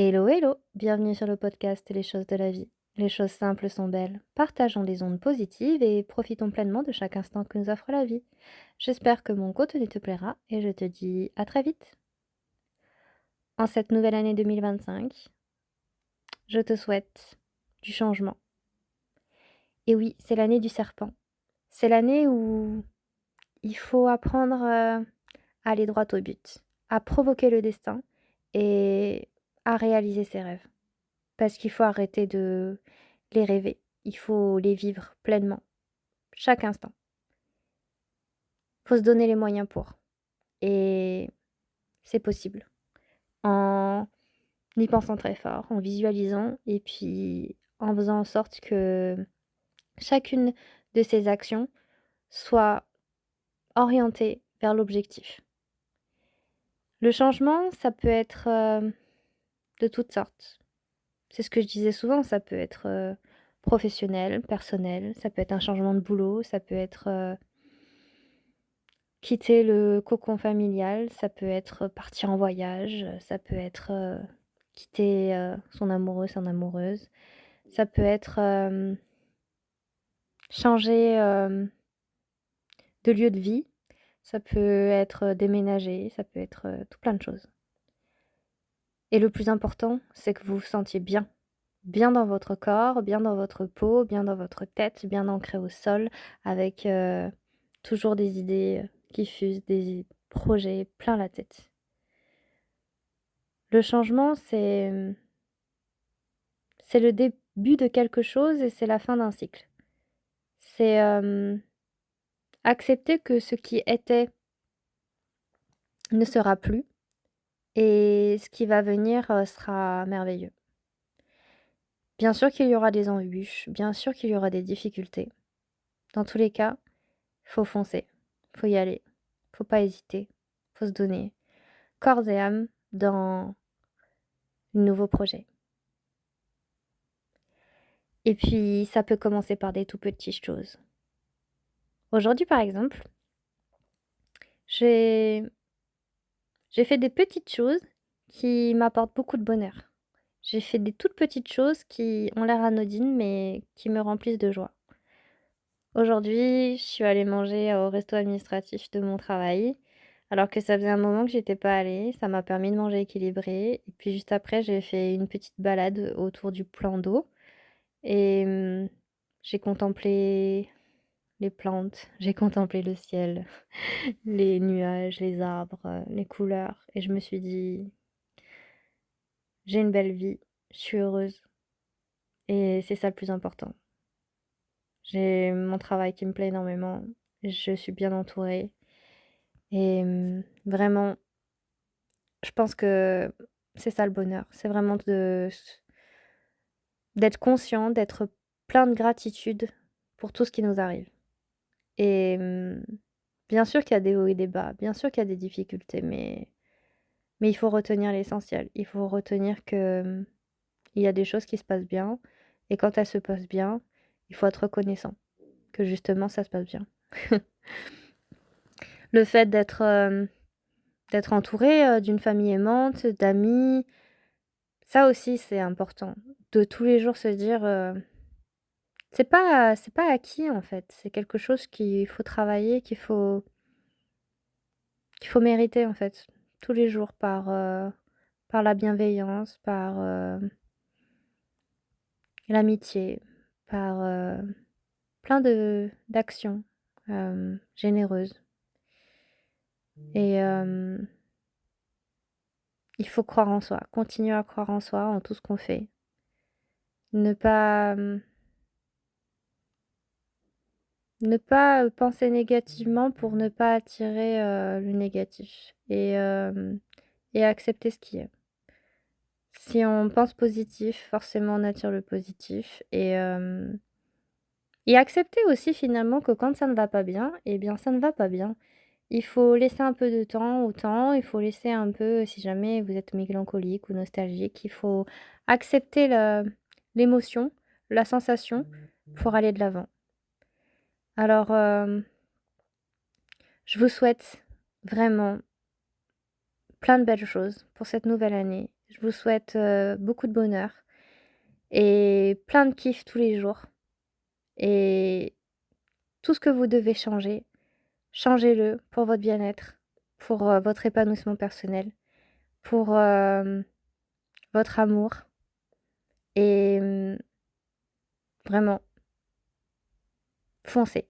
Hello, hello! Bienvenue sur le podcast Les choses de la vie. Les choses simples sont belles. Partageons des ondes positives et profitons pleinement de chaque instant que nous offre la vie. J'espère que mon contenu te plaira et je te dis à très vite. En cette nouvelle année 2025, je te souhaite du changement. Et oui, c'est l'année du serpent. C'est l'année où il faut apprendre à aller droit au but, à provoquer le destin et à réaliser ses rêves. Parce qu'il faut arrêter de les rêver, il faut les vivre pleinement, chaque instant. Faut se donner les moyens pour et c'est possible. En y pensant très fort, en visualisant et puis en faisant en sorte que chacune de ces actions soit orientée vers l'objectif. Le changement, ça peut être, de toutes sortes. C'est ce que je disais souvent, ça peut être, professionnel, personnel, ça peut être un changement de boulot, ça peut être, quitter le cocon familial, ça peut être partir en voyage, ça peut être, quitter, son amoureux, son amoureuse. Ça peut être, changer, de lieu de vie, ça peut être, déménager, ça peut être, tout plein de choses. Et le plus important, c'est que vous vous sentiez bien. Bien dans votre corps, bien dans votre peau, bien dans votre tête, bien ancré au sol avec, toujours des idées, qui fusent, des projets plein la tête. Le changement, c'est le début de quelque chose et c'est la fin d'un cycle. C'est, accepter que ce qui était ne sera plus et ce qui va venir, sera merveilleux. Bien sûr qu'il y aura des embûches, bien sûr qu'il y aura des difficultés. Dans tous les cas, faut foncer, faut y aller, faut pas hésiter, faut se donner corps et âme dans le nouveau projet. Et puis ça peut commencer par des tout petites choses. Aujourd'hui, par exemple, j'ai j'ai fait des petites choses qui m'apportent beaucoup de bonheur. J'ai fait des toutes petites choses qui ont l'air anodines, mais qui me remplissent de joie. Aujourd'hui, je suis allée manger au resto administratif de mon travail, alors que ça faisait un moment que j'étais pas allée. Ça m'a permis de manger équilibré et puis juste après, j'ai fait une petite balade autour du plan d'eau et j'ai contemplé les plantes, j'ai contemplé le ciel, les nuages, les arbres, les couleurs et je me suis dit: «J'ai une belle vie, je suis heureuse» et c'est ça le plus important. J'ai mon travail qui me plaît énormément, je suis bien entourée et vraiment, je pense que c'est ça le bonheur. C'est vraiment d'être conscient, d'être plein de gratitude pour tout ce qui nous arrive et bien sûr qu'il y a des hauts et des bas, bien sûr qu'il y a des difficultés, mais il faut retenir l'essentiel. Il faut retenir que, il y a des choses qui se passent bien et quand elles se passent bien, il faut être reconnaissant que justement ça se passe bien. Le fait d'être entouré, d'une famille aimante, d'amis, ça aussi c'est important. De tous les jours se dire, c'est pas acquis en fait, c'est quelque chose qu'il faut travailler, qu'il faut mériter en fait, tous les jours par la bienveillance, par, l'amitié, par, plein d'actions, généreuses et il faut croire en soi, continuer à croire en soi, en tout ce qu'on fait. Ne pas, ne pas, penser négativement pour ne pas attirer, le négatif et accepter ce qui est. Si on pense positif, forcément on attire le positif et accepter aussi finalement que quand ça ne va pas bien, eh bien ça ne va pas bien. Il faut laisser un peu de temps au temps, il faut laisser un peu si jamais vous êtes mélancolique ou nostalgique, il faut accepter l'émotion, la sensation pour aller de l'avant. Alors, je vous souhaite vraiment plein de belles choses pour cette nouvelle année. Je vous souhaite, beaucoup de bonheur et plein de kiff tous les jours et tout ce que vous devez changer, changez-le pour votre bien-être, pour, votre épanouissement personnel, pour, votre amour et vraiment, foncez.